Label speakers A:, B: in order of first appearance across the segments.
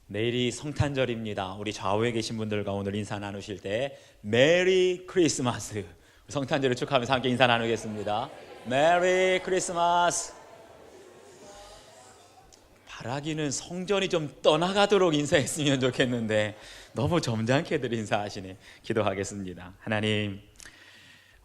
A: 내일이 성탄절입니다. 우리 좌우에 계신 분들과 오늘 인사 나누실 때 메리 크리스마스, 성탄절을 축하하면서 함께 인사 나누겠습니다. 메리 크리스마스. 바라기는 성전이 좀 떠나가도록 인사했으면 좋겠는데 너무 점잖게들 인사하시네. 기도하겠습니다. 하나님,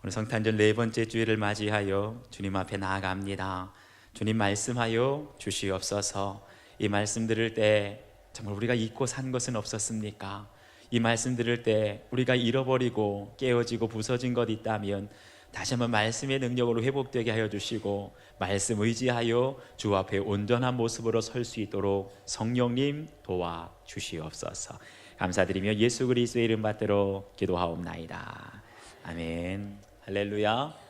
A: 오늘 성탄절 네 번째 주일을 맞이하여 주님 앞에 나아갑니다. 주님 말씀하여 주시옵소서. 이 말씀 들을 때 정말 우리가 잊고 산 것은 없었습니까? 이 말씀 들을 때 우리가 잃어버리고 깨어지고 부서진 것 있다면 다시 한번 말씀의 능력으로 회복되게 하여 주시고 말씀 의지하여 주 앞에 온전한 모습으로 설 수 있도록 성령님 도와 주시옵소서. 감사드리며 예수 그리스도의 이름 받들어 기도하옵나이다. 아멘. 할렐루야.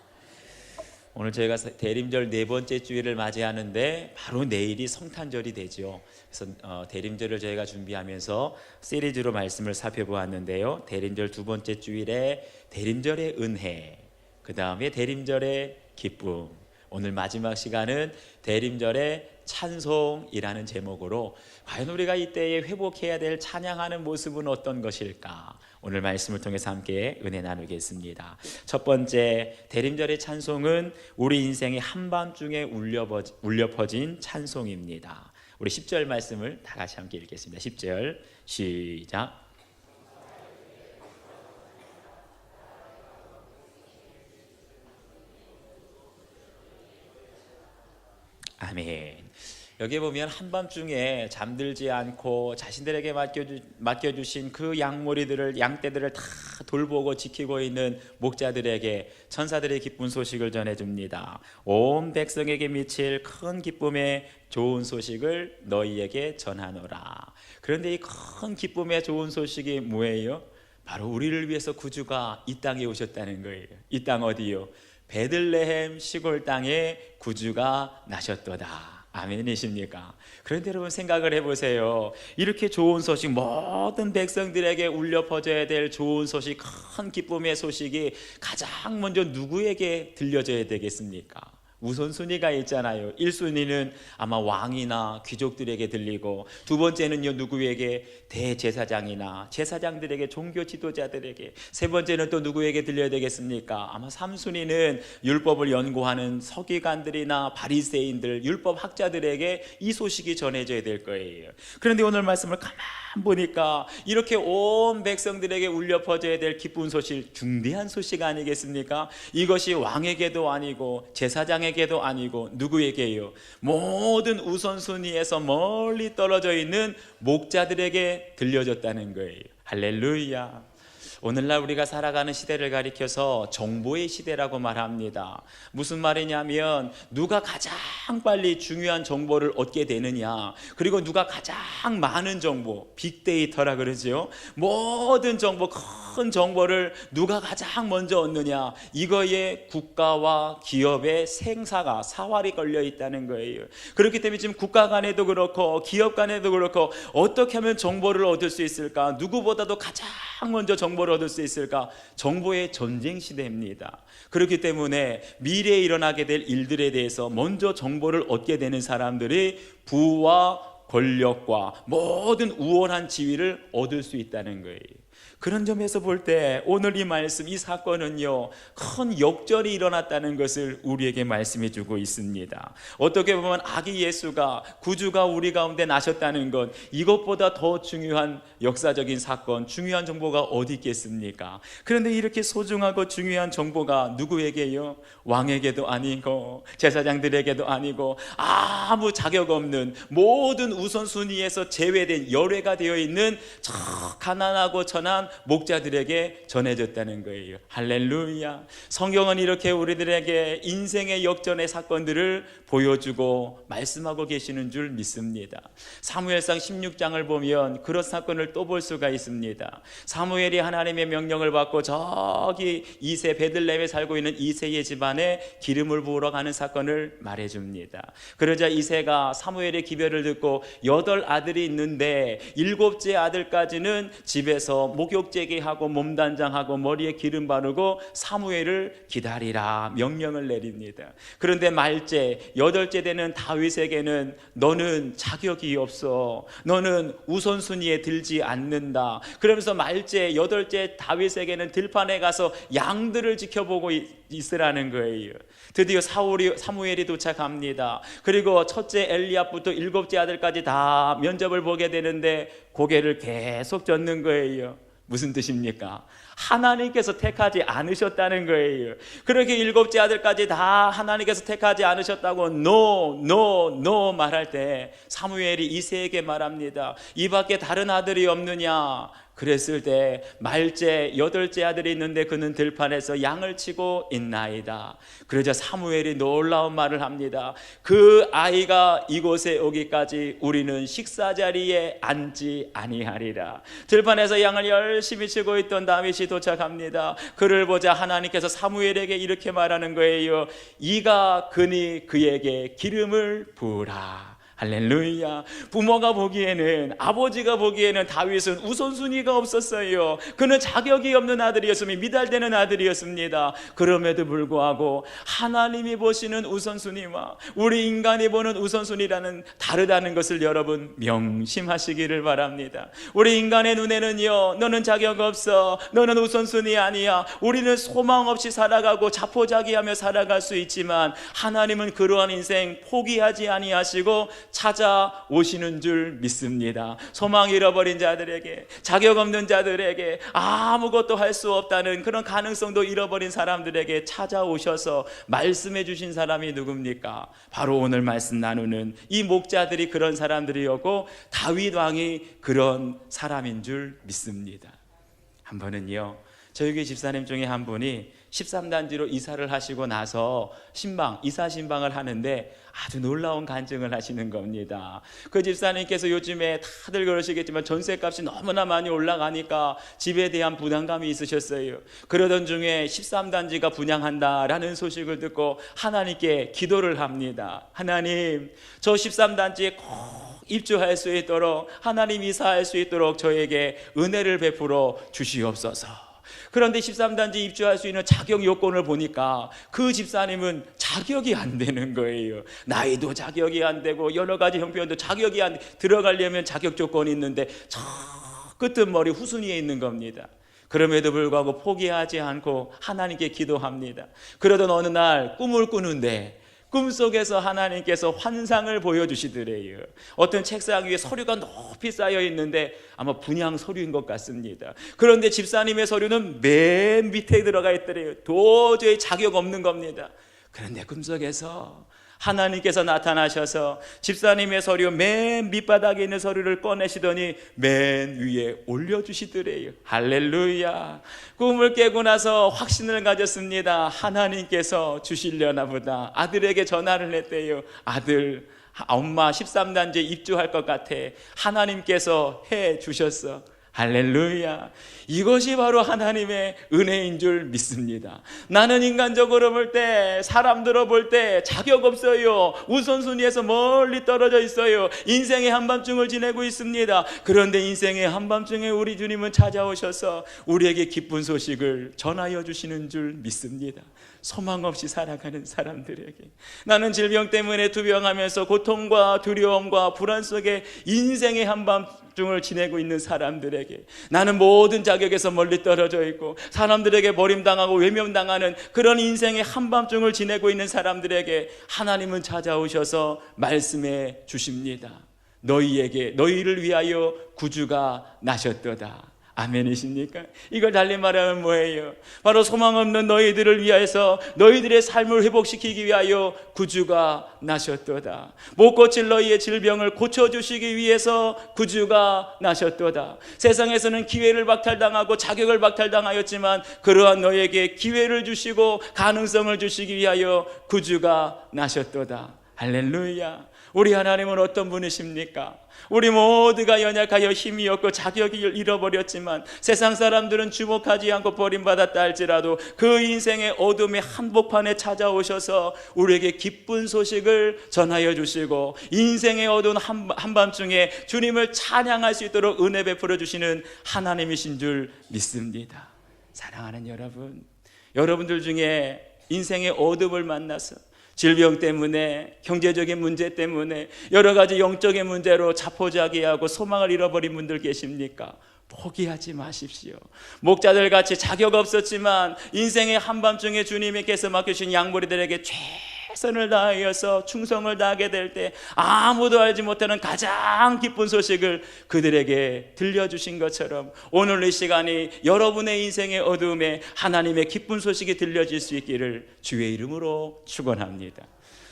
A: 오늘 저희가 대림절 네 번째 주일을 맞이하는데 바로 내일이 성탄절이 되죠. 그래서 대림절을 저희가 준비하면서 시리즈로 말씀을 살펴보았는데요. 대림절 두 번째 주일에 대림절의 은혜, 그 다음에 대림절의 기쁨, 오늘 마지막 시간은 대림절의 찬송이라는 제목으로 과연 우리가 이때에 회복해야 될 찬양하는 모습은 어떤 것일까? 오늘 말씀을 통해서 함께 은혜 나누겠습니다. 첫 번째, 대림절의 찬송은 우리 인생의 한밤중에 울려 퍼진 찬송입니다. 우리 10절 말씀을 다 같이 함께 읽겠습니다. 10절 시작. 아멘. 여기 보면 한밤중에 잠들지 않고 자신들에게 맡겨주신 그 양떼들을 다 돌보고 지키고 있는 목자들에게 천사들의 기쁜 소식을 전해줍니다. 온 백성에게 미칠 큰 기쁨의 좋은 소식을 너희에게 전하노라. 그런데 이 큰 기쁨의 좋은 소식이 뭐예요? 바로 우리를 위해서 구주가 이 땅에 오셨다는 거예요. 이 땅 어디요? 베들레헴 시골 땅에 구주가 나셨도다. 아멘이십니까? 그런데 여러분 생각을 해보세요. 이렇게 좋은 소식, 모든 백성들에게 울려 퍼져야 될 좋은 소식, 큰 기쁨의 소식이 가장 먼저 누구에게 들려져야 되겠습니까? 우선순위가 있잖아요. 1순위는 아마 왕이나 귀족들에게 들리고, 두 번째는요 누구에게? 대제사장이나 제사장들에게, 종교 지도자들에게. 세 번째는 또 누구에게 들려야 되겠습니까? 아마 3순위는 율법을 연구하는 서기관들이나 바리새인들, 율법 학자들에게 이 소식이 전해져야 될 거예요. 그런데 오늘 말씀을 가만 보니까 이렇게 온 백성들에게 울려 퍼져야 될 기쁜 소식, 중대한 소식 아니겠습니까? 이것이 왕에게도 아니고 제사장에게도 아니고 누구에게요? 모든 우선순위에서 멀리 떨어져 있는 목자들에게 들려졌다는 거예요. 할렐루야. 오늘날 우리가 살아가는 시대를 가리켜서 정보의 시대라고 말합니다. 무슨 말이냐면 누가 가장 빨리 중요한 정보를 얻게 되느냐, 그리고 누가 가장 많은 정보, 빅데이터라 그러죠. 모든 정보, 큰 정보를 누가 가장 먼저 얻느냐, 이거에 국가와 기업의 생사가, 사활이 걸려 있다는 거예요. 그렇기 때문에 지금 국가 간에도 그렇고 기업 간에도 그렇고 어떻게 하면 정보를 얻을 수 있을까? 누구보다도 가장 먼저 정보를 얻을 수 있을까? 정보의 전쟁 시대입니다. 그렇기 때문에 미래에 일어나게 될 일들에 대해서 먼저 정보를 얻게 되는 사람들이 부와 권력과 모든 우월한 지위를 얻을 수 있다는 거예요. 그런 점에서 볼 때 오늘 이 말씀, 이 사건은요 큰 역전이 일어났다는 것을 우리에게 말씀해 주고 있습니다. 어떻게 보면 아기 예수가, 구주가 우리 가운데 나셨다는 것, 이것보다 더 중요한 역사적인 사건, 중요한 정보가 어디 있겠습니까? 그런데 이렇게 소중하고 중요한 정보가 누구에게요? 왕에게도 아니고 제사장들에게도 아니고 아무 자격 없는, 모든 우선순위에서 제외된, 열외가 되어 있는 저 가난하고 천한 목자들에게 전해졌다는 거예요. 할렐루야. 성경은 이렇게 우리들에게 인생의 역전의 사건들을 보여주고 말씀하고 계시는 줄 믿습니다. 사무엘상 16장을 보면 그런 사건을 또 볼 수가 있습니다. 사무엘이 하나님의 명령을 받고 저기 이세, 베들레헴에 살고 있는 이세의 집안에 기름을 부으러 가는 사건을 말해줍니다. 그러자 이세가 사무엘의 기별을 듣고 8 아들이 있는데 7째 아들까지는 집에서 목욕 애독제기하고 몸단장하고 머리에 기름 바르고 사무엘을 기다리라 명령을 내립니다. 그런데 말째 8째 되는 다윗에게는 너는 자격이 없어, 너는 우선순위에 들지 않는다. 그러면서 말째 8째 다윗에게는 들판에 가서 양들을 지켜보고 있으라는 거예요. 드디어 사무엘이 도착합니다. 그리고 첫째 엘리압부터 7째 아들까지 다 면접을 보게 되는데 고개를 계속 젓는 거예요. 무슨 뜻입니까? 하나님께서 택하지 않으셨다는 거예요. 그렇게 7째 아들까지 다 하나님께서 택하지 않으셨다고 no 말할 때 사무엘이 이새에게 말합니다. 이 밖에 다른 아들이 없느냐? 그랬을 때 말째 8째 아들이 있는데 그는 들판에서 양을 치고 있나이다. 그러자 사무엘이 놀라운 말을 합니다. 그 아이가 이곳에 오기까지 우리는 식사 자리에 앉지 아니하리라. 들판에서 양을 열심히 치고 있던 다윗이 도착합니다. 그를 보자 하나님께서 사무엘에게 이렇게 말하는 거예요. 이가 그니 그에게 기름을 부으라. 할렐루야. 부모가 보기에는, 아버지가 보기에는 다윗은 우선순위가 없었어요. 그는 자격이 없는 아들이었으며 미달되는 아들이었습니다. 그럼에도 불구하고 하나님이 보시는 우선순위와 우리 인간이 보는 우선순위라는 다르다는 것을 여러분 명심하시기를 바랍니다. 우리 인간의 눈에는요, 너는 자격 없어, 너는 우선순위 아니야, 우리는 소망 없이 살아가고 자포자기하며 살아갈 수 있지만 하나님은 그러한 인생 포기하지 아니하시고 찾아오시는 줄 믿습니다. 소망 잃어버린 자들에게, 자격 없는 자들에게, 아무것도 할 수 없다는 그런 가능성도 잃어버린 사람들에게 찾아오셔서 말씀해 주신 사람이 누굽니까? 바로 오늘 말씀 나누는 이 목자들이 그런 사람들이었고 다윗 왕이 그런 사람인 줄 믿습니다. 한 번은요, 저희 교회 집사님 중에 한 분이 13단지로 이사를 하시고 나서 이사 신방을 하는데 아주 놀라운 간증을 하시는 겁니다. 그 집사님께서 요즘에 다들 그러시겠지만 전세값이 너무나 많이 올라가니까 집에 대한 부담감이 있으셨어요. 그러던 중에 13단지가 분양한다라는 소식을 듣고 하나님께 기도를 합니다. 하나님, 저 13단지에 꼭 입주할 수 있도록, 하나님 이사할 수 있도록 저에게 은혜를 베풀어 주시옵소서. 그런데 13단지 입주할 수 있는 자격 요건을 보니까 그 집사님은 자격이 안 되는 거예요. 나이도 자격이 안 되고 여러 가지 형편도 자격이 안 돼. 들어가려면 자격 조건이 있는데 저 끝은 머리 후순위에 있는 겁니다. 그럼에도 불구하고 포기하지 않고 하나님께 기도합니다. 그러던 어느 날 꿈을 꾸는데 꿈속에서 하나님께서 환상을 보여주시더래요. 어떤 책상 위에 서류가 높이 쌓여 있는데 아마 분양 서류인 것 같습니다. 그런데 집사님의 서류는 맨 밑에 들어가 있더래요. 도저히 자격 없는 겁니다. 그런데 꿈속에서 하나님께서 나타나셔서 집사님의 서류 맨 밑바닥에 있는 서류를 꺼내시더니 맨 위에 올려주시더래요. 할렐루야. 꿈을 깨고 나서 확신을 가졌습니다. 하나님께서 주시려나 보다. 아들에게 전화를 했대요. 아들, 엄마 13단지에 입주할 것 같아. 하나님께서 해 주셨어. 할렐루야. 이것이 바로 하나님의 은혜인 줄 믿습니다. 나는 인간적으로 볼 때, 사람들로 볼 때 자격 없어요. 우선순위에서 멀리 떨어져 있어요. 인생의 한밤중을 지내고 있습니다. 그런데 인생의 한밤중에 우리 주님은 찾아오셔서 우리에게 기쁜 소식을 전하여 주시는 줄 믿습니다. 소망 없이 살아가는 사람들에게, 나는 질병 때문에 투병하면서 고통과 두려움과 불안 속에 인생의 한밤중을 지내고 있는 사람들에게, 나는 모든 자격에서 멀리 떨어져 있고 사람들에게 버림당하고 외면당하는 그런 인생의 한밤중을 지내고 있는 사람들에게 하나님은 찾아오셔서 말씀해 주십니다. 너희를 위하여 구주가 나셨도다. 아멘이십니까? 이걸 달리 말하면 뭐예요? 바로 소망 없는 너희들을 위해서, 너희들의 삶을 회복시키기 위하여 구주가 나셨도다. 못 고칠 너희의 질병을 고쳐주시기 위해서 구주가 나셨도다. 세상에서는 기회를 박탈당하고 자격을 박탈당하였지만 그러한 너희에게 기회를 주시고 가능성을 주시기 위하여 구주가 나셨도다. 할렐루야. 우리 하나님은 어떤 분이십니까? 우리 모두가 연약하여 힘이 없고 자격을 잃어버렸지만 세상 사람들은 주목하지 않고 버림받았다 할지라도 그 인생의 어둠의 한복판에 찾아오셔서 우리에게 기쁜 소식을 전하여 주시고 인생의 어두운 한밤중에 주님을 찬양할 수 있도록 은혜 베풀어 주시는 하나님이신 줄 믿습니다. 사랑하는 여러분, 여러분들 중에 인생의 어둠을 만나서 질병 때문에, 경제적인 문제 때문에, 여러 가지 영적인 문제로 자포자기하고 소망을 잃어버린 분들 계십니까? 포기하지 마십시오. 목자들 같이 자격 없었지만 인생의 한밤중에 주님께서 맡겨주신 양무리들에게 최선을 다하여서 충성을 다하게 될 때 아무도 알지 못하는 가장 기쁜 소식을 그들에게 들려주신 것처럼 오늘 이 시간이 여러분의 인생의 어두움에 하나님의 기쁜 소식이 들려질 수 있기를 주의 이름으로 축원합니다.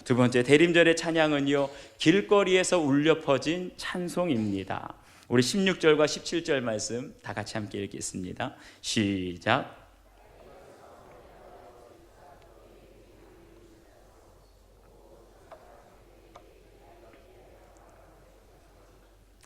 A: 두 번째, 대림절의 찬양은요, 길거리에서 울려 퍼진 찬송입니다. 우리 16절과 17절 말씀 다 같이 함께 읽겠습니다. 시작.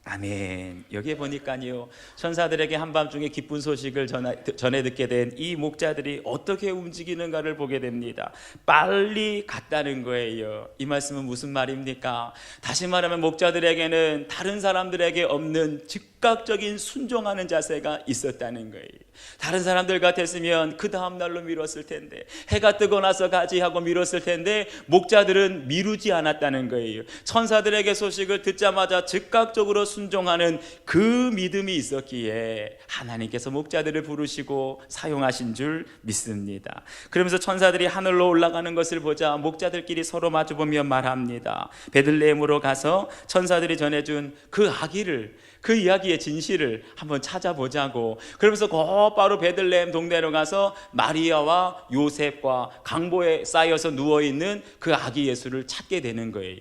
A: 아멘. 여기에 보니까요, 천사들에게 한밤중에 기쁜 소식을 전해 듣게 된 이 목자들이 어떻게 움직이는가를 보게 됩니다. 빨리 갔다는 거예요. 이 말씀은 무슨 말입니까? 다시 말하면 목자들에게는 다른 사람들에게 없는 즉각적인 순종하는 자세가 있었다는 거예요. 다른 사람들 같았으면 그 다음 날로 미뤘을 텐데, 해가 뜨고 나서 가지 하고 미뤘을 텐데 목자들은 미루지 않았다는 거예요. 천사들에게 소식을 듣자마자 즉각적으로 순종하는 그 믿음이 있었기에 하나님께서 목자들을 부르시고 사용하신 줄 믿습니다. 그러면서 천사들이 하늘로 올라가는 것을 보자 목자들끼리 서로 마주보며 말합니다. 베들레헴으로 가서 천사들이 전해준 그 아기를, 그 이야기의 진실을 한번 찾아보자고, 그러면서 곧바로 베들레헴 동네로 가서 마리아와 요셉과 강보에 쌓여서 누워있는 그 아기 예수를 찾게 되는 거예요.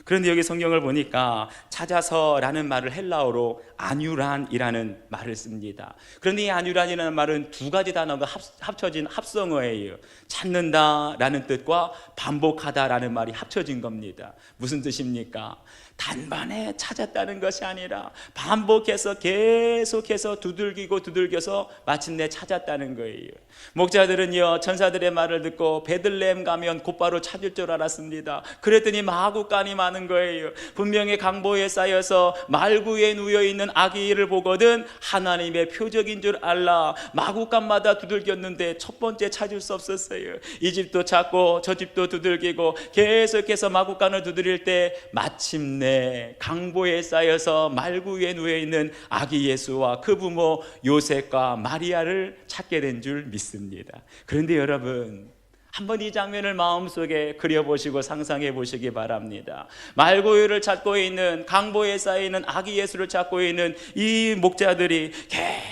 A: 그런데 여기 성경을 보니까 찾아서라는 말을 헬라어로 아뉴란이라는 말을 씁니다. 그런데 이 아뉴란이라는 말은 두 가지 단어가 합쳐진 합성어예요. 찾는다라는 뜻과 반복하다라는 말이 합쳐진 겁니다. 무슨 뜻입니까? 단번에 찾았다는 것이 아니라 반복해서 계속해서 두들겨서 마침내 찾았다는 거예요. 목자들은요, 천사들의 말을 듣고 베들레헴 가면 곧바로 찾을 줄 알았습니다. 그랬더니 마구간이 많은 거예요. 분명히 강보에 쌓여서 말구에 누워있는 아기를 보거든 하나님의 표적인 줄 알라 마구간마다 두들겼는데 첫 번째 찾을 수 없었어요. 이 집도 찾고 저 집도 두들기고 계속해서 마구간을 두드릴 때 마침내 강보에 쌓여서 말구 위에 누워있는 아기 예수와 그 부모 요셉과 마리아를 찾게 된 줄 믿습니다. 그런데 여러분, 한번 이 장면을 마음속에 그려보시고 상상해 보시기 바랍니다. 말구유를 찾고 있는, 강보에 쌓여있는 아기 예수를 찾고 있는 이 목자들이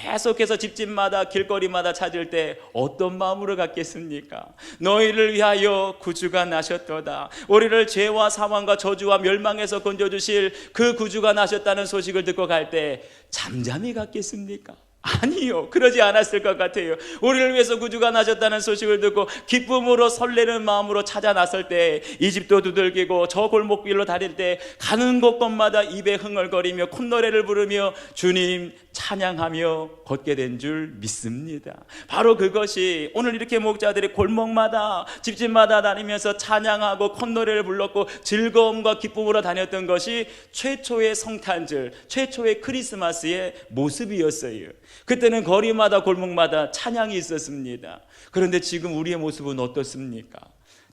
A: 계속해서 집집마다 길거리마다 찾을 때 어떤 마음으로 갔겠습니까? 너희를 위하여 구주가 나셨도다. 우리를 죄와 사망과 저주와 멸망에서 건져주실 그 구주가 나셨다는 소식을 듣고 갈 때 잠잠히 갔겠습니까? 아니요, 그러지 않았을 것 같아요. 우리를 위해서 구주가 나셨다는 소식을 듣고 기쁨으로 설레는 마음으로 찾아 나설 때 이 집도 두들기고 저 골목길로 다닐 때 가는 곳곳마다 입에 흥얼거리며 콧노래를 부르며 주님 찬양하며 걷게 된 줄 믿습니다. 바로 그것이 오늘 이렇게 목자들이 골목마다 집집마다 다니면서 찬양하고 콧노래를 불렀고 즐거움과 기쁨으로 다녔던 것이 최초의 성탄절, 최초의 크리스마스의 모습이었어요. 그때는 거리마다 골목마다 찬양이 있었습니다. 그런데 지금 우리의 모습은 어떻습니까?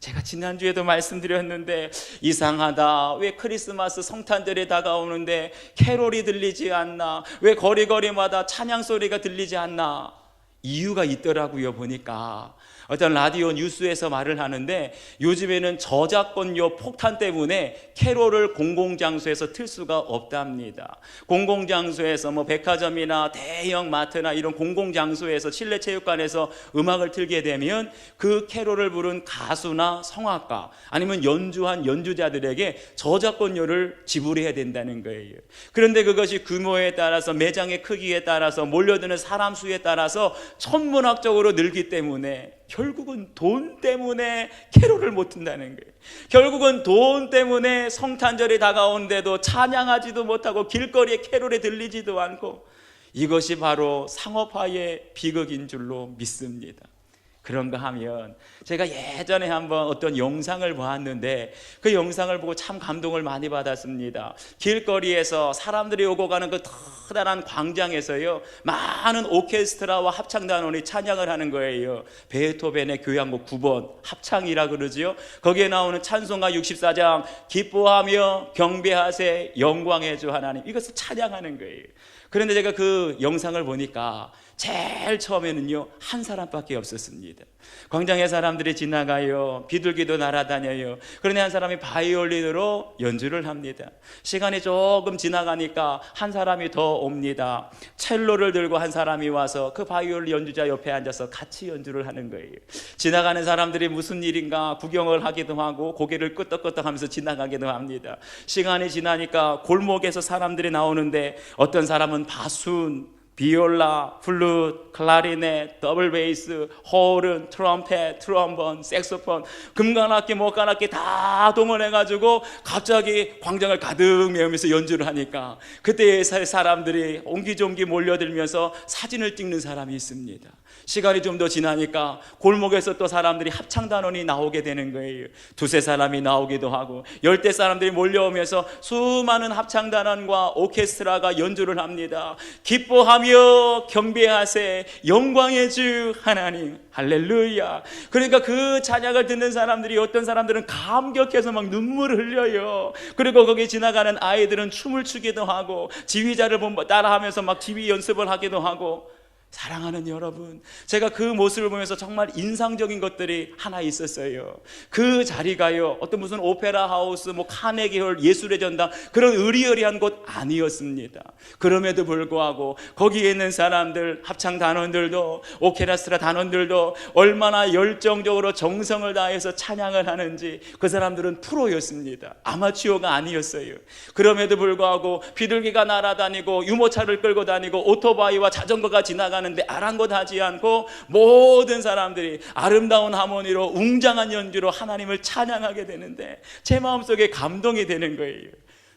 A: 제가 지난주에도 말씀드렸는데 이상하다. 왜 크리스마스 성탄절이 다가오는데 캐롤이 들리지 않나? 왜 거리마다 찬양 소리가 들리지 않나? 이유가 있더라고요. 보니까 어떤 라디오 뉴스에서 말을 하는데 요즘에는 저작권료 폭탄 때문에 캐롤을 공공장소에서 틀 수가 없답니다. 공공장소에서 백화점이나 대형 마트나 이런 공공장소에서 실내체육관에서 음악을 틀게 되면 그 캐롤을 부른 가수나 성악가 아니면 연주한 연주자들에게 저작권료를 지불해야 된다는 거예요. 그런데 그것이 규모에 따라서 매장의 크기에 따라서 몰려드는 사람 수에 따라서 천문학적으로 늘기 때문에 결국은 돈 때문에 캐롤을 못 든다는 거예요. 결국은 돈 때문에 성탄절이 다가오는데도 찬양하지도 못하고 길거리에 캐롤에 들리지도 않고, 이것이 바로 상업화의 비극인 줄로 믿습니다. 그런가 하면 제가 예전에 한번 어떤 영상을 보았는데 그 영상을 보고 참 감동을 많이 받았습니다. 길거리에서 사람들이 오고 가는 그 커다란 광장에서요, 많은 오케스트라와 합창단원이 찬양을 하는 거예요. 베토벤의 교향곡 9번 합창이라 그러지요. 거기에 나오는 찬송가 64장 기뻐하며 경배하세 영광의 주 하나님, 이것을 찬양하는 거예요. 그런데 제가 그 영상을 보니까 제일 처음에는요, 한 사람밖에 없었습니다. 광장에 사람들이 지나가요. 비둘기도 날아다녀요. 그런데 한 사람이 바이올린으로 연주를 합니다. 시간이 조금 지나가니까 한 사람이 더 옵니다. 첼로를 들고 한 사람이 와서 그 바이올린 연주자 옆에 앉아서 같이 연주를 하는 거예요. 지나가는 사람들이 무슨 일인가 구경을 하기도 하고 고개를 끄덕끄덕 하면서 지나가기도 합니다. 시간이 지나니까 골목에서 사람들이 나오는데 어떤 사람은 바순, 비올라, 플룻, 클라리넷, 더블 베이스, 호른, 트럼펫, 트럼본, 색소폰, 금관악기, 목관악기 다 동원해가지고 갑자기 광장을 가득 메우면서 연주를 하니까 그때 사람들이 옹기종기 몰려들면서 사진을 찍는 사람이 있습니다. 시간이 좀 더 지나니까 골목에서 또 사람들이 합창단원이 나오게 되는 거예요. 두세 사람이 나오기도 하고 열대 사람들이 몰려오면서 수많은 합창단원과 오케스트라가 연주를 합니다. 기뻐하며 경배하세 영광의 주 하나님, 할렐루야. 그러니까 그 찬양을 듣는 사람들이, 어떤 사람들은 감격해서 막 눈물을 흘려요. 그리고 거기 지나가는 아이들은 춤을 추기도 하고 지휘자를 따라하면서 막 지휘 연습을 하기도 하고. 사랑하는 여러분, 제가 그 모습을 보면서 정말 인상적인 것들이 하나 있었어요. 그 자리가요, 어떤 무슨 오페라 하우스, 카네기홀, 예술의 전당, 그런 의리의리한 곳 아니었습니다. 그럼에도 불구하고 거기에 있는 사람들, 합창 단원들도, 오케스트라 단원들도 얼마나 열정적으로 정성을 다해서 찬양을 하는지, 그 사람들은 프로였습니다. 아마추어가 아니었어요. 그럼에도 불구하고 비둘기가 날아다니고 유모차를 끌고 다니고 오토바이와 자전거가 지나가는 하는데 아랑곳하지 않고 모든 사람들이 아름다운 하모니로 웅장한 연주로 하나님을 찬양하게 되는데 제 마음속에 감동이 되는 거예요.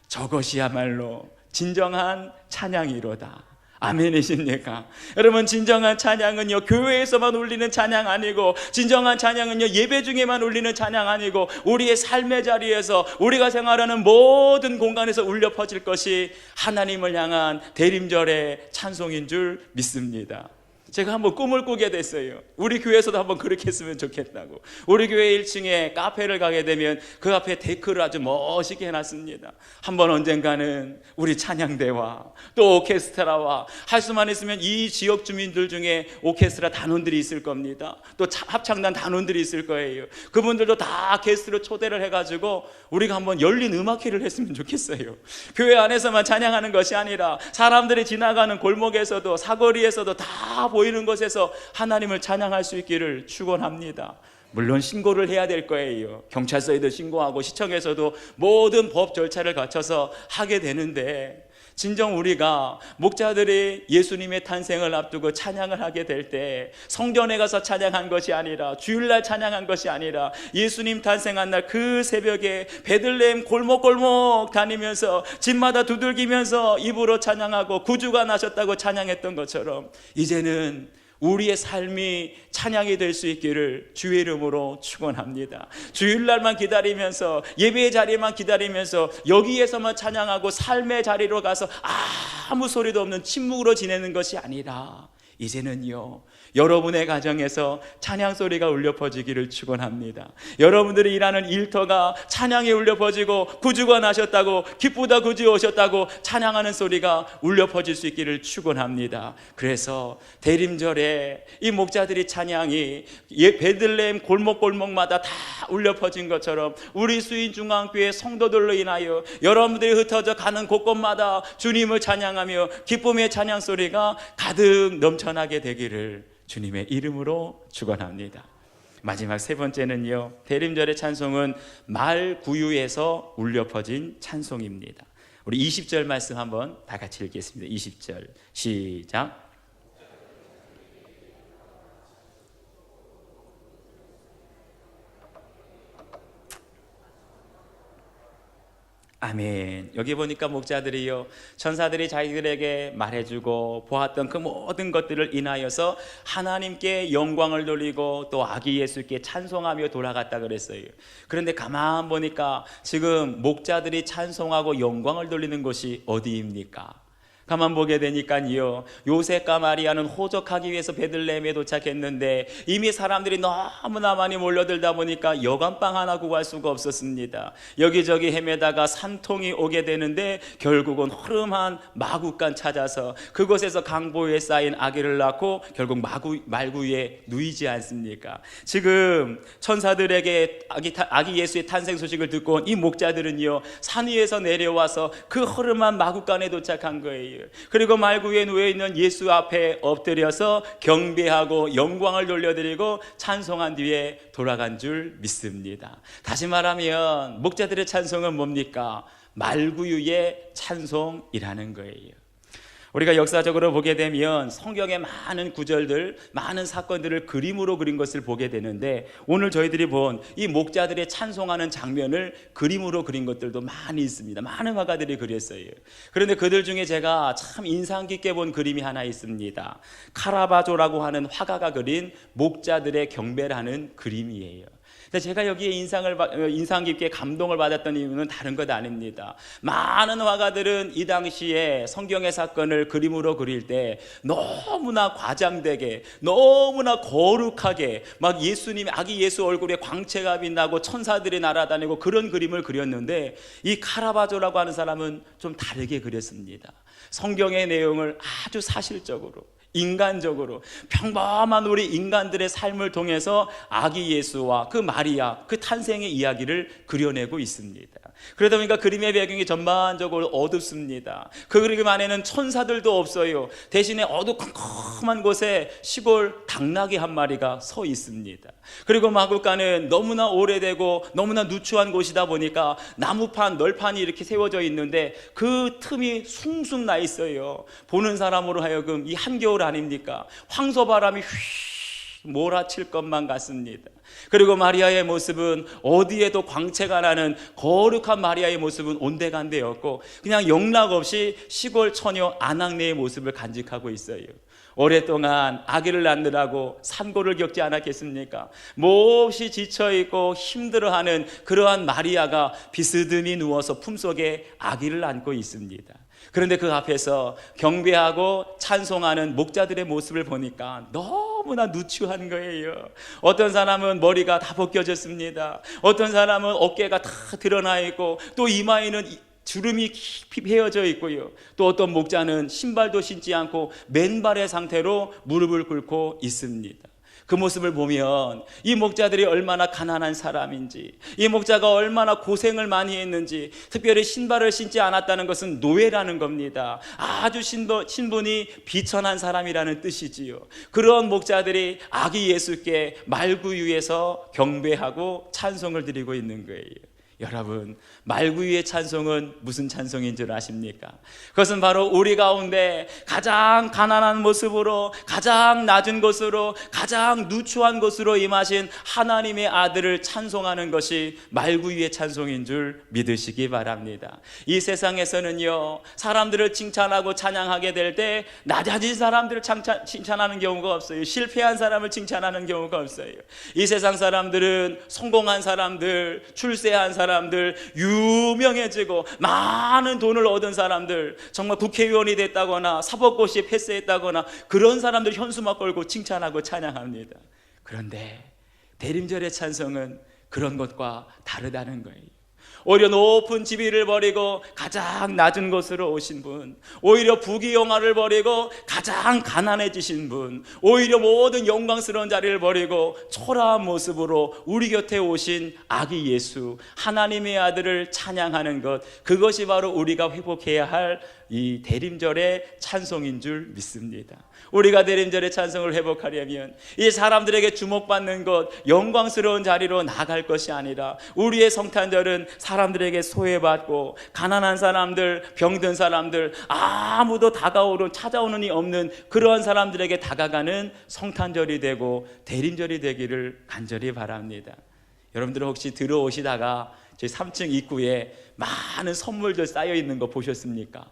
A: 저것이야말로 진정한 찬양이로다. 아멘이십니까? 여러분, 진정한 찬양은요, 교회에서만 울리는 찬양 아니고, 진정한 찬양은요, 예배 중에만 울리는 찬양 아니고, 우리의 삶의 자리에서, 우리가 생활하는 모든 공간에서 울려 퍼질 것이 하나님을 향한 대림절의 찬송인 줄 믿습니다. 제가 한번 꿈을 꾸게 됐어요. 우리 교회에서도 한번 그렇게 했으면 좋겠다고. 우리 교회 1층에 카페를 가게 되면 그 앞에 데크를 아주 멋있게 해놨습니다. 한번 언젠가는 우리 찬양대와 또 오케스트라와, 할 수만 있으면 이 지역 주민들 중에 오케스트라 단원들이 있을 겁니다. 또 합창단 단원들이 있을 거예요. 그분들도 다 게스트로 초대를 해가지고 우리가 한번 열린 음악회를 했으면 좋겠어요. 교회 안에서만 찬양하는 것이 아니라 사람들이 지나가는 골목에서도 사거리에서도 다 보이는 곳에서 하나님을 찬양할 수 있기를 축원합니다. 물론 신고를 해야 될 거예요. 경찰서에도 신고하고 시청에서도 모든 법 절차를 거쳐서 하게 되는데, 진정 우리가 목자들이 예수님의 탄생을 앞두고 찬양을 하게 될 때 성전에 가서 찬양한 것이 아니라, 주일날 찬양한 것이 아니라, 예수님 탄생한 날 그 새벽에 베들레헴 골목골목 다니면서 집마다 두들기면서 입으로 찬양하고 구주가 나셨다고 찬양했던 것처럼 이제는 우리의 삶이 찬양이 될 수 있기를 주의 이름으로 축원합니다. 주일날만 기다리면서, 예배의 자리만 기다리면서 여기에서만 찬양하고 삶의 자리로 가서 아무 소리도 없는 침묵으로 지내는 것이 아니라, 이제는요, 여러분의 가정에서 찬양 소리가 울려 퍼지기를 축원합니다. 여러분들이 일하는 일터가 찬양이 울려 퍼지고 구주가 나셨다고, 기쁘다 구주 오셨다고 찬양하는 소리가 울려 퍼질 수 있기를 축원합니다. 그래서 대림절에 이 목자들이 찬양이 베들레헴 골목골목마다 다 울려 퍼진 것처럼 우리 수인중앙교회 성도들로 인하여 여러분들이 흩어져 가는 곳곳마다 주님을 찬양하며 기쁨의 찬양 소리가 가득 넘쳐나게 되기를 주님의 이름으로 축원합니다. 마지막 세 번째는요, 대림절의 찬송은 말 구유에서 울려 퍼진 찬송입니다. 우리 20절 말씀 한번 다 같이 읽겠습니다. 20절 시작. 아멘. 여기 보니까 목자들이요, 천사들이 자기들에게 말해주고 보았던 그 모든 것들을 인하여서 하나님께 영광을 돌리고 또 아기 예수께 찬송하며 돌아갔다 그랬어요. 그런데 가만 보니까 지금 목자들이 찬송하고 영광을 돌리는 곳이 어디입니까? 가만 보게 되니까요, 요셉과 마리아는 호적하기 위해서 베들레헴에 도착했는데 이미 사람들이 너무나 많이 몰려들다 보니까 여관방 하나 구할 수가 없었습니다. 여기저기 헤매다가 산통이 오게 되는데 결국은 허름한 마구간 찾아서 그곳에서 강보에 쌓인 아기를 낳고 결국 말구 위에 누이지 않습니까? 지금 천사들에게 아기 예수의 탄생 소식을 듣고 온 이 목자들은요, 산 위에서 내려와서 그 허름한 마구간에 도착한 거예요. 그리고 말구 위에 누워있는 예수 앞에 엎드려서 경배하고 영광을 돌려드리고 찬송한 뒤에 돌아간 줄 믿습니다. 다시 말하면 목자들의 찬송은 뭡니까? 말구 위의 찬송이라는 거예요. 우리가 역사적으로 보게 되면 성경의 많은 구절들, 많은 사건들을 그림으로 그린 것을 보게 되는데, 오늘 저희들이 본 이 목자들의 찬송하는 장면을 그림으로 그린 것들도 많이 있습니다. 많은 화가들이 그렸어요. 그런데 그들 중에 제가 참 인상 깊게 본 그림이 하나 있습니다. 카라바조라고 하는 화가가 그린 목자들의 경배를 하는 그림이에요. 제가 여기에 인상 깊게 감동을 받았던 이유는 다른 것 아닙니다. 많은 화가들은 이 당시에 성경의 사건을 그림으로 그릴 때 너무나 과장되게, 너무나 거룩하게 막 예수님의 아기 예수 얼굴에 광채가 빛나고 천사들이 날아다니고 그런 그림을 그렸는데, 이 카라바조라고 하는 사람은 좀 다르게 그렸습니다. 성경의 내용을 아주 사실적으로, 인간적으로 평범한 우리 인간들의 삶을 통해서 아기 예수와 그 마리아, 그 탄생의 이야기를 그려내고 있습니다. 그러다 보니까 그림의 배경이 전반적으로 어둡습니다. 그 그림 안에는 천사들도 없어요. 대신에 어두컴컴한 곳에 시골 당나귀 한 마리가 서 있습니다. 그리고 마구간은 너무나 오래되고 너무나 누추한 곳이다 보니까 나무판, 널판이 이렇게 세워져 있는데 그 틈이 숭숭 나 있어요. 보는 사람으로 하여금 이 한겨울 아닙니까? 황소바람이 휘 몰아칠 것만 같습니다. 그리고 마리아의 모습은 어디에도 광채가 나는 거룩한 마리아의 모습은 온데간데였고, 그냥 영락없이 시골 처녀 아낙네의 모습을 간직하고 있어요. 오랫동안 아기를 낳느라고 산고를 겪지 않았겠습니까? 몹시 지쳐있고 힘들어하는 그러한 마리아가 비스듬히 누워서 품속에 아기를 안고 있습니다. 그런데 그 앞에서 경배하고 찬송하는 목자들의 모습을 보니까 너무나 누추한 거예요. 어떤 사람은 머리가 다 벗겨졌습니다. 어떤 사람은 어깨가 다 드러나 있고, 또 이마에는 주름이 깊이 베어져 있고요. 또 어떤 목자는 신발도 신지 않고 맨발의 상태로 무릎을 꿇고 있습니다. 그 모습을 보면 이 목자들이 얼마나 가난한 사람인지, 이 목자가 얼마나 고생을 많이 했는지, 특별히 신발을 신지 않았다는 것은 노예라는 겁니다. 아주 신분이 비천한 사람이라는 뜻이지요. 그런 목자들이 아기 예수께 말구 위에서 경배하고 찬송을 드리고 있는 거예요. 여러분, 말구 위의 찬송은 무슨 찬송인 줄 아십니까? 그것은 바로 우리 가운데 가장 가난한 모습으로, 가장 낮은 곳으로, 가장 누추한 곳으로 임하신 하나님의 아들을 찬송하는 것이 말구 위의 찬송인 줄 믿으시기 바랍니다. 이 세상에서는요, 사람들을 칭찬하고 찬양하게 될 때 낮아진 사람들을 칭찬하는 경우가 없어요. 실패한 사람을 칭찬하는 경우가 없어요. 이 세상 사람들은 성공한 사람들, 출세한 사람들, 유명해지고 많은 돈을 얻은 사람들, 정말 국회의원이 됐다거나 사법고시에 패스했다거나 그런 사람들 현수막 걸고 칭찬하고 찬양합니다. 그런데 대림절의 찬송은 그런 것과 다르다는 거예요. 오히려 높은 지위를 버리고 가장 낮은 곳으로 오신 분, 오히려 부귀영화를 버리고 가장 가난해지신 분, 오히려 모든 영광스러운 자리를 버리고 초라한 모습으로 우리 곁에 오신 아기 예수, 하나님의 아들을 찬양하는 것, 그것이 바로 우리가 회복해야 할 이 대림절의 찬송인 줄 믿습니다. 우리가 대림절의 찬송을 회복하려면 이 사람들에게 주목받는 것, 영광스러운 자리로 나갈 것이 아니라, 우리의 성탄절은 사람들에게 소외받고 가난한 사람들, 병든 사람들, 아무도 찾아오는 이 없는 그러한 사람들에게 다가가는 성탄절이 되고 대림절이 되기를 간절히 바랍니다. 여러분들은 혹시 들어오시다가 저희 3층 입구에 많은 선물들 쌓여 있는 거 보셨습니까?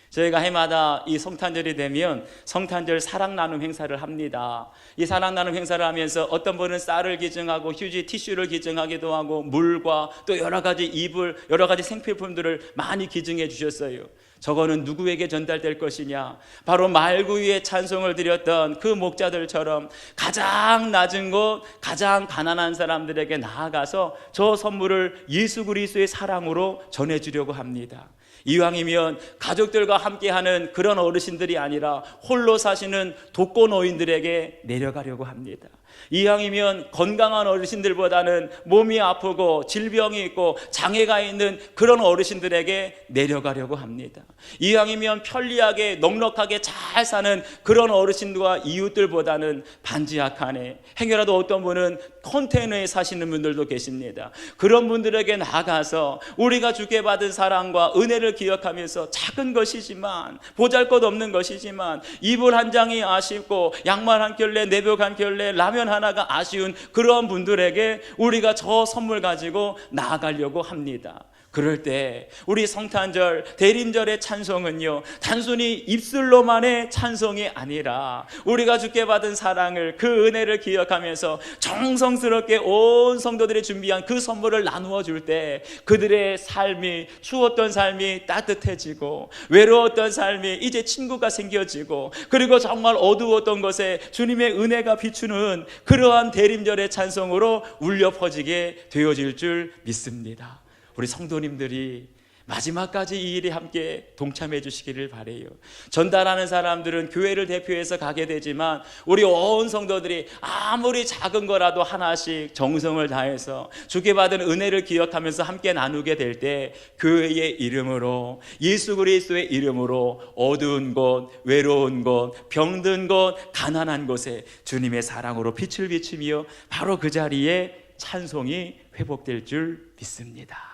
A: 저희가 해마다 이 성탄절이 되면 성탄절 사랑 나눔 행사를 합니다. 이 사랑 나눔 행사를 하면서 어떤 분은 쌀을 기증하고 휴지, 티슈를 기증하기도 하고 물과 또 여러 가지 이불, 여러 가지 생필품들을 많이 기증해 주셨어요. 저거는 누구에게 전달될 것이냐? 바로 말구 위에 찬송을 드렸던 그 목자들처럼 가장 낮은 곳, 가장 가난한 사람들에게 나아가서 저 선물을 예수 그리스도의 사랑으로 전해주려고 합니다. 이왕이면 가족들과 함께하는 그런 어르신들이 아니라 홀로 사시는 독거노인들에게 내려가려고 합니다. 이왕이면 건강한 어르신들보다는 몸이 아프고 질병이 있고 장애가 있는 그런 어르신들에게 내려가려고 합니다. 이왕이면 편리하게 넉넉하게 잘 사는 그런 어르신들과 이웃들보다는 반지하칸에, 행여라도 어떤 분은 컨테이너에 사시는 분들도 계십니다. 그런 분들에게 나아가서 우리가 주께 받은 사랑과 은혜를 기억하면서 작은 것이지만, 보잘것없는 것이지만, 이불 한 장이 아쉽고 양말 한 켤레, 내복 한 켤레, 라면 하나가 아쉬운 그런 분들에게 우리가 저 선물 가지고 나아가려고 합니다. 그럴 때 우리 성탄절 대림절의 찬송은요, 단순히 입술로만의 찬송이 아니라 우리가 주께 받은 사랑을, 그 은혜를 기억하면서 정성스럽게 온 성도들이 준비한 그 선물을 나누어 줄 때 그들의 삶이, 추웠던 삶이 따뜻해지고 외로웠던 삶이 이제 친구가 생겨지고, 그리고 정말 어두웠던 것에 주님의 은혜가 비추는 그러한 대림절의 찬송으로 울려 퍼지게 되어질 줄 믿습니다. 우리 성도님들이 마지막까지 이 일에 함께 동참해 주시기를 바라요. 전달하는 사람들은 교회를 대표해서 가게 되지만 우리 온 성도들이 아무리 작은 거라도 하나씩 정성을 다해서 주께 받은 은혜를 기억하면서 함께 나누게 될 때 교회의 이름으로, 예수 그리스도의 이름으로 어두운 곳, 외로운 곳, 병든 곳, 가난한 곳에 주님의 사랑으로 빛을 비추며 바로 그 자리에 찬송이 회복될 줄 믿습니다.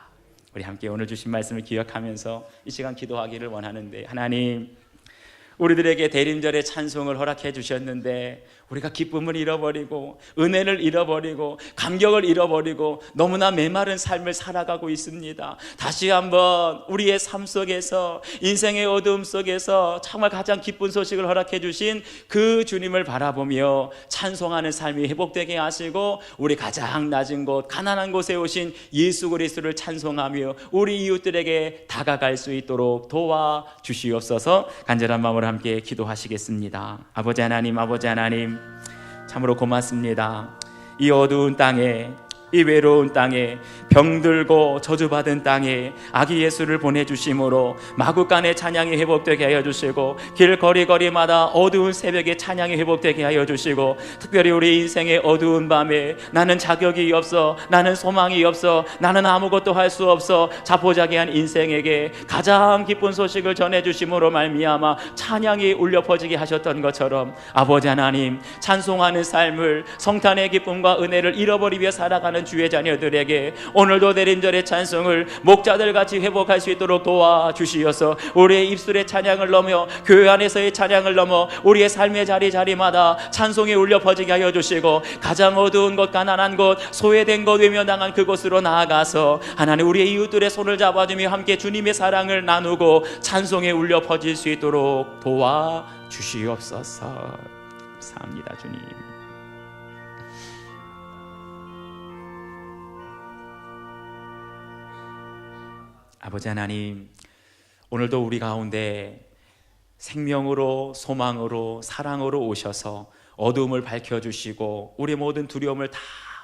A: 우리 함께 오늘 주신 말씀을 기억하면서 이 시간 기도하기를 원하는데, 하나님, 우리들에게 대림절의 찬송을 허락해 주셨는데 우리가 기쁨을 잃어버리고 은혜를 잃어버리고 감격을 잃어버리고 너무나 메마른 삶을 살아가고 있습니다. 다시 한번 우리의 삶 속에서, 인생의 어두움 속에서 정말 가장 기쁜 소식을 허락해 주신 그 주님을 바라보며 찬송하는 삶이 회복되게 하시고, 우리 가장 낮은 곳, 가난한 곳에 오신 예수 그리스도를 찬송하며 우리 이웃들에게 다가갈 수 있도록 도와주시옵소서. 간절한 마음으로 함께 기도하시겠습니다. 아버지 하나님, 아버지 하나님, 참으로 고맙습니다. 이 어두운 땅에, 이 외로운 땅에, 병들고 저주받은 땅에 아기 예수를 보내주심으로 마구간의 찬양이 회복되게 하여 주시고, 길거리마다 어두운 새벽에 찬양이 회복되게 하여 주시고, 특별히 우리 인생의 어두운 밤에 나는 자격이 없어, 나는 소망이 없어, 나는 아무것도 할 수 없어 자포자기한 인생에게 가장 기쁜 소식을 전해주심으로 말미암아 찬양이 울려 퍼지게 하셨던 것처럼, 아버지 하나님, 찬송하는 삶을, 성탄의 기쁨과 은혜를 잃어버리며 살아가는 주의 자녀들에게 오늘도 대림절의 찬송을 목자들같이 회복할 수 있도록 도와주시어서 우리의 입술의 찬양을 넘어, 교회 안에서의 찬양을 넘어 우리의 삶의 자리마다 찬송이 울려 퍼지게 하여 주시고, 가장 어두운 곳, 가난한 곳, 소외된 곳, 외면당한 그곳으로 나아가서 하나님, 우리의 이웃들의 손을 잡아주며 함께 주님의 사랑을 나누고 찬송이 울려 퍼질 수 있도록 도와주시옵소서. 감사합니다 주님. 아버지 하나님, 오늘도 우리 가운데 생명으로, 소망으로, 사랑으로 오셔서 어두움을 밝혀주시고 우리 모든 두려움을 다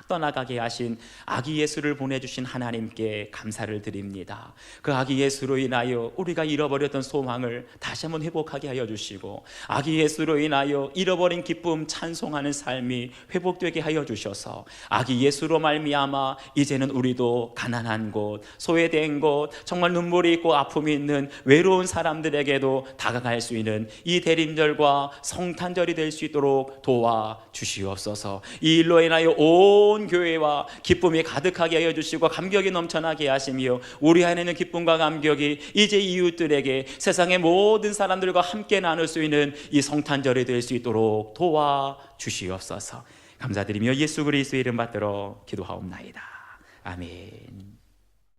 A: 떠나가게 하신 아기 예수를 보내주신 하나님께 감사를 드립니다. 그 아기 예수로 인하여 우리가 잃어버렸던 소망을 다시 한번 회복하게 하여 주시고, 아기 예수로 인하여 잃어버린 기쁨 찬송하는 삶이 회복되게 하여 주셔서 아기 예수로 말미암아 이제는 우리도 가난한 곳, 소외된 곳, 정말 눈물이 있고 아픔이 있는 외로운 사람들에게도 다가갈 수 있는 이 대림절과 성탄절이 될 수 있도록 도와주시옵소서. 이 일로 인하여 온 교회와 기쁨이 가득하게 하여 주시고 감격이 넘쳐나게 하시며 우리 안에 있는 기쁨과 감격이 이제 이웃들에게, 세상의 모든 사람들과 함께 나눌 수 있는 이 성탄절이 될 수 있도록 도와주시옵소서. 감사드리며 예수 그리스도의 이름 받들어 기도하옵나이다. 아멘.